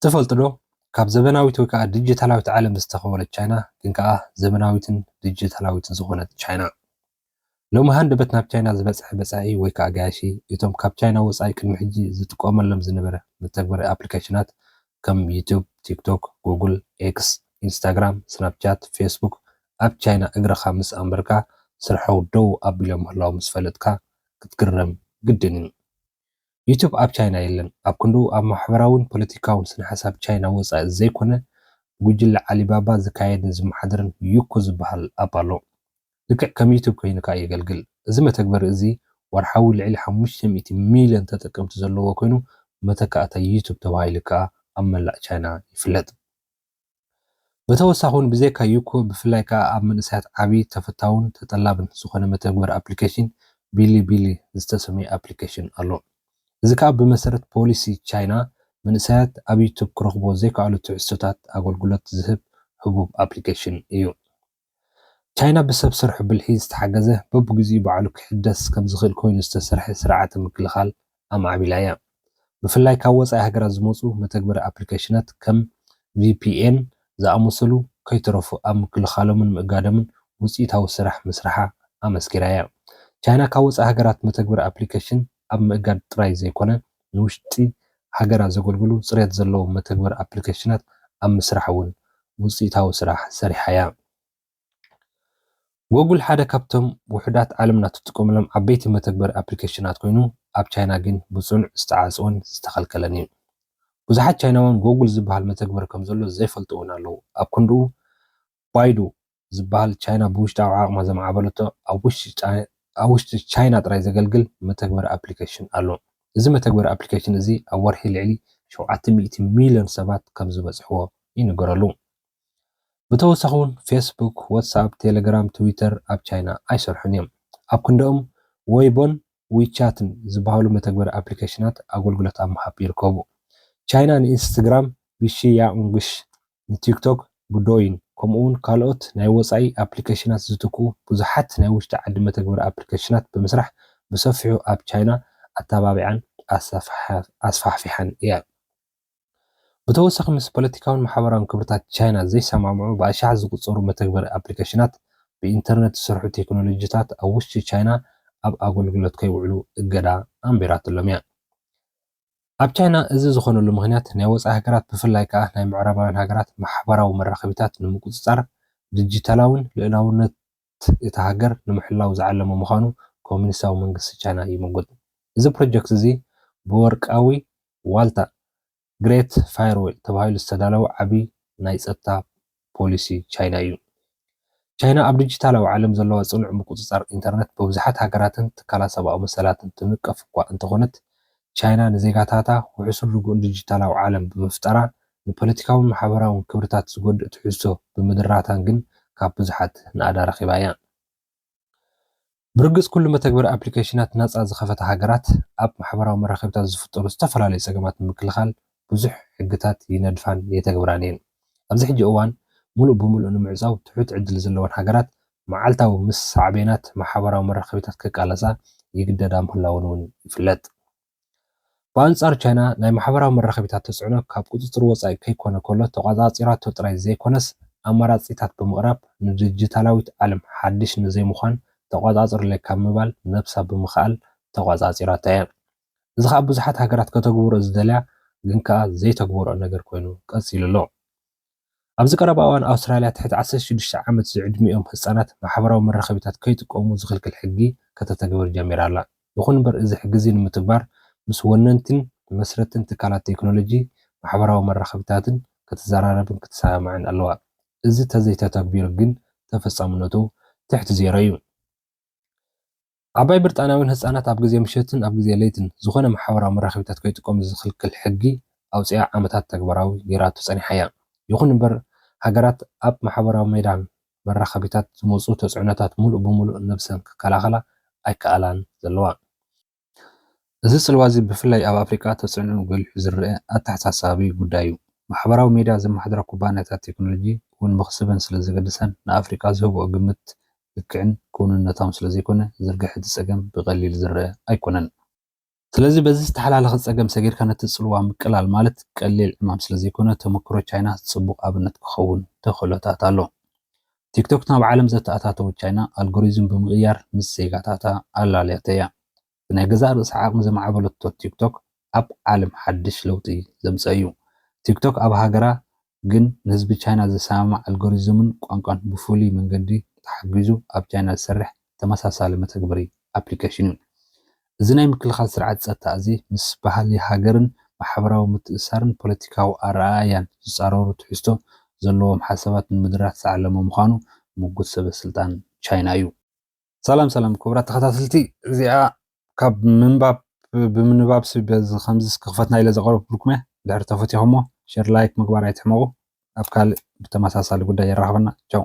تفلت له كاب زمناويت وكا ديجيتالاويت عالم استخولت تشاينا كنكا زمناويتن ديجيتالاويتن زغونت تشاينا لو ما هندبتنا بتشاينا زبصح بصاي ويكا غاشي يتم كاب تشاينا وصاي كلمه حجي زتقوملم زنبره متغبر ابلكيشنات كم يوتيوب تيك توك جوجل اكس انستغرام سناب شات فيسبوك اب تشاينا اغرا خامس امريكا سرحو دو ابيلهم الله مسفلتكا كتقرم جدن يوتيوب اب تشاينا يلن اب كندو اب محبراون بوليتيكاون سن حساب تشاينا وصا زي كونه جوجل علي بابا زكايد زمحدرن يوكو زبحال ابالو لكع كم يوتيوب كاينكا يغلغل እዚ መተግበር እዚ ወርሓዊ ልዕሊ 500 ሚልዮን ተጠቀምቲ ዘለዎ ኮይኑ መተካእታ ዩቲዩብ ተባሂሉ ከዓ ኣብ መላእ ቻይና ይፍለጥ በተወሳኹን ብዘይካ ዩቲዩብ ብፍላይ ከዓ ኣብ መንእሰያት ዓብይ ተፈታውን ተጠላብን ዝኾነ መተግበር ኣፕሊኬሽን ቢሊቢሊ ዝተሰመየ ኣፕሊኬሽን ኣሎ እዚ ከዓ ብመሰረት ፖሊሲ ቻይና መንእሰያት ኣብ ዩቲዩብ ክረኽቦ ዘይከኣሉ ትሕዝቶታት ኣገልግሎት ዝህብ ህቡብ ኣፕሊኬሽን እዩ ቻይና بسب سرح بالحيز تحجزه ببجزي بعلو كحدث كم زخل كوين استسرح سرعة مكلخال أم عبيلايا بفلاي كاوز أي هجر زموسو متجبر أبليكيشنات كم VPN زا أموسلو كي ترفو أم مكلخالو من مقادمن وزيتها وسرح مسرحة أم اسكرايا ቻይና ካወጽ ሃገራት መተግበር አፕሊኬሽን ኣብ መጋድ ጥራይ ዘይኮነ ንውሽጢ ሃገራት ዘገልግሉ ጽሬት ዘለዎ መተግበር አፕሊኬሽናት ኣብ ምስራሕውን ውጽኢታዊ ስራሕ ሰሪሓያ ጉግል ሓደ ካብቶም ውሕዳት ዓለምና ትጥቀመሎም ዓበይቲ መተግበር አፕሊኬሽናት ኮይኑ ኣብ ቻይና ግን ብጽኑዕ ዝተዓጽወን ዝተኸልከለን እዩ ብዙሓት ቻይናውያን ጉግል ዝበሃል መተግበር ከም ዘሎ ዘይፈልጡውን ኣለዉ ኣብ ክንዱ ባይዱ ዝበሃል ቻይና ብውሽጣዊ ዓቕማ ዘማዕበለቶ ኣብ ውሽጢ ቻይና ጥራይ ዘገልግል መተግበር አፕሊኬሽን ኣሎ እዚ መተግበር አፕሊኬሽን እዚ ኣብ ወርሒ ልዕሊ 700 ሚልዮን ሰባት ከም ዝበጽሕዎ ይንገረሉ بتوسخون فيسبوك واتساب تيليجرام تويتر اب ቻይና አይሰርሑን እዮም ኣብ ክንደኦም ዌይቦን ዊቻትን ዝበሃሉ መተግበር አፕሊኬሽናት ኣገልግሎት ኣብ ምሃብ ይርከቡ ቻይና ንኢንስታግራም ብሽያ እንግሽ ንቲክቶክ ብዶይን ከምኡውን ካልኦት ናይ ወጻኢ አፕሊኬሽናት ዝትኩ ብዙሓት ናይ ውሽጢ ዓዲ መተግበር አፕሊኬሽናት ብምስራሕ ብሰፊሑ ኣብ ቻይና ኣተባብዓን ኣስፋሕፊሓን እያ بتوسخ مس بوليتيكاون محاوران كبرتات ቻይና ዘይሰማምዑ በአሻዕ ዝቁጸሩ መተግበር አፕሊኬሽናት በኢንተርኔት ዝሰርሑ ቴክኖሎጂታት ኣብ ውሽጢ ቻይና ኣብ ኣገልግሎት ከይውዕሉ እገዳ ኣንቢራትሎም እያ ኣብ ቻይና እዚ ዝኾነሉ ምኽንያት ናይ ወጻኢ ሃገራት ብፍላይ ከዓ ናይ ምዕራባውያን ሃገራት ማሕበራዊ መራኸቢታት ንምቁጽጻር ዲጂታላውን ልዕላውነት እቲ ሃገር ንምሕላው ዝዓለመ ምዃኑ ኮሙኒስታዊ መንግስቲ ቻይና ይመግብ እዚ ፕሮጀክት እዚ ብወርቃዊ ዋልታ ግሬት ፋየርዌል ተባሂሉ ዝተዳለወ ዓብይ ናይ ጸጥታ ፖሊሲ ቻይና እዩ ቻይና ኣብ ዲጂታላዊ ዓለም ዘለዋ ጽኑዕ ምቁጽጻር ኢንተርኔት በብዙሓት ሃገራትን ትካላት ሰብኣዊ መሰላትን ትንቀፍ እኳ እንተኾነት ቻይና ንዜጋታታ ውሕሱን ርጉእን ዲጂታላዊ ዓለም ብምፍጠራ ንፖለቲካውን ማሕበራውን ክብርታት ዝጎድእ ትሕዝቶ ብምድራታን ግን ካብ ብዙሓት ንኣዳ ረኺባ እያ ብርግጽ ኩሉ መተግበር አፕሊኬሽናት ነጻ ዝኸፈተ ሃገራት ኣብ ማሕበራዊ መራኸቢታት ዝፍጠሩ ዝተፈላለዩ ጸገማት ንምክልኻል ብዙሕ ሕግታት ይነድፋን የተግብራን እየን ኣብዚ ሕጂ እዋን ሙሉእ ብምሉእ ንምዕዛው ትሑት ዕድል ዘለወን ሃገራት መዓልታዊ ምስ ሳዕቤናት ማሕበራዊ መራኸቢታት ከቃለሳ ይግደዳ ምህላውን እውን ይፍለጥ በአንጻር ቻይና ናይ ማሕበራዊ መራኸቢታት ተጽዕኖ ካብ ቁጽጽር ወጻኢ ከይኮነ ከሎ ተቆጻጺራቶ ጥራይ ዘይኮነስ ኣማራጺታት ብምቕራብ ንዲጂታላዊት ዓለም ሓድሽ ንዘይምዃን ተቆጻጽርለይ ካብ ምባል ነብሳ ብምኽኣል ተቆጻጺራታ እያ እዚ ከዓ ብዙሓት ሃገራት ከተግብሮ ዝደልያ ግን ከዓ ዘይተግብሮ ነገር ኮይኑ ቀጺሉ ኣሎ ኣብዚ ቀረባ እዋን ኣውስትራልያ ትሕቲ 16 ዓመት ዝዕድሚኦም ህጻናት ማሕበራዊ መራኸቢታት ከይጥቀሙ ዝኽልክል ሕጊ ከተተግብር ጀሚራ ኣላ ይኹን እምበር እዚ ሕጊ እዚ ንምትግባር ምስ ወነንትን መስረትን ትካላት ቴክኖሎጂ ማሕበራዊ መራኸቢታትን ከተዘራረብን ክትሰማዕን ኣለዋ እዚ ተዘይተተግቢሩ ግን ተፈጻምነቱ ትሕቲ ዜሮ እዩ ዓባይ ብሪጣንያውን ህጻናት ኣብ ግዜ ምሸትን ኣብ ግዜ ለይትን ዝኾነ ማሕበራዊ መራኸቢታት ከይጥቀሙ ዝኽልክል ሕጊ ኣውፅኣ ዓመታት ተግባራዊ ጌራቶ ጸኒሓ እያ ይኹን እምበር ሃገራት ኣብ ማሕበራዊ ሜዳን መራኸቢታት ዝመፁ ተጽዕኖታት ሙሉእ ብምሉእ ነብሰን ክከላኸላ ኣይከኣላን ዘለዋ እዚ ጽልዋ እዚ ብፍላይ ኣብ ኣፍሪቃ ተጽዕኖ ገልሑ ዝረአ ኣተሓሳሳቢ ጉዳይ እዩ ማሕበራዊ ሜዳ ዘመሓድራ ኩባንያታት ቴክኖሎጂ እውን መኽስበን ስለ ዘገድሰን ንኣፍሪቃ ዝህብኦ ግምት ልክዕን ክውንነታውን ስለ ዘይኮነ ዝርግሕ እቲ ጸገም ብቐሊል ዝረአ ኣይኮነን ስለዚህ በዚ ዝተሓላለኸ ፀገም ሰጊርካ ነቲ ፅልዋ ምቅላል ማለት ቀሊል ዕማም ስለ ዘይኮነ ተመክሮ ቻይና ፅቡቅ ኣብነት ክኸውን ተኽእሎታት ኣሎ። ቲክቶክ ናብ ዓለም ዘተኣታተወ ቻይና ኣልጎሪዝም ብምቕያር ምስ ዜጋታታ ኣላልያተ እያ። ብናይ ገዛ ርእሲ ዓቕሚ ዘማዕበለቶ ቲክቶክ ኣብ ዓለም ሓድሽ ለውጢ ዘምፀ እዩ። ቲክቶክ ኣብ ሃገራ ግን ንህዝቢ ቻይና ዘሰማማዕ ኣልጎሪዝምን ቋንቋን ብፍሉይ መንገዲ ተሓጊዙ ኣብ ቻይና ዝሰርሕ ተመሳሳሊ መተግበሪ ኣፕሊኬሽን እዩ። እዚ ናይ ምክልኻል ስርዓት ፀጥታ እዚ ምስ ባህሊ ሃገርን ማሕበራዊ ምትእስሳርን ፖለቲካዊ ኣረኣያን ዝፃረሩ ትሕዝቶ ዘለዎም ሓሳባት ንምድራት ዝዓለመ ምዃኑ ምጉት ሰበስልጣን ቻይና እዩ። ሰላም ክቡራት ተኸታተልቲ፣ እዚኣ ካብ ምንባብ ብምንባብ በዚ ከምዚ ክኽፈትና ኢለ ዘቕረብኩልኩም እየ። ድሕሪ ተፈቲኹሞ ሼር ላይክ ምግባር ኣይትሕመቑ። ኣብ ካልእ ብተመሳሳሊ ጉዳይ የራኸበና ቻው።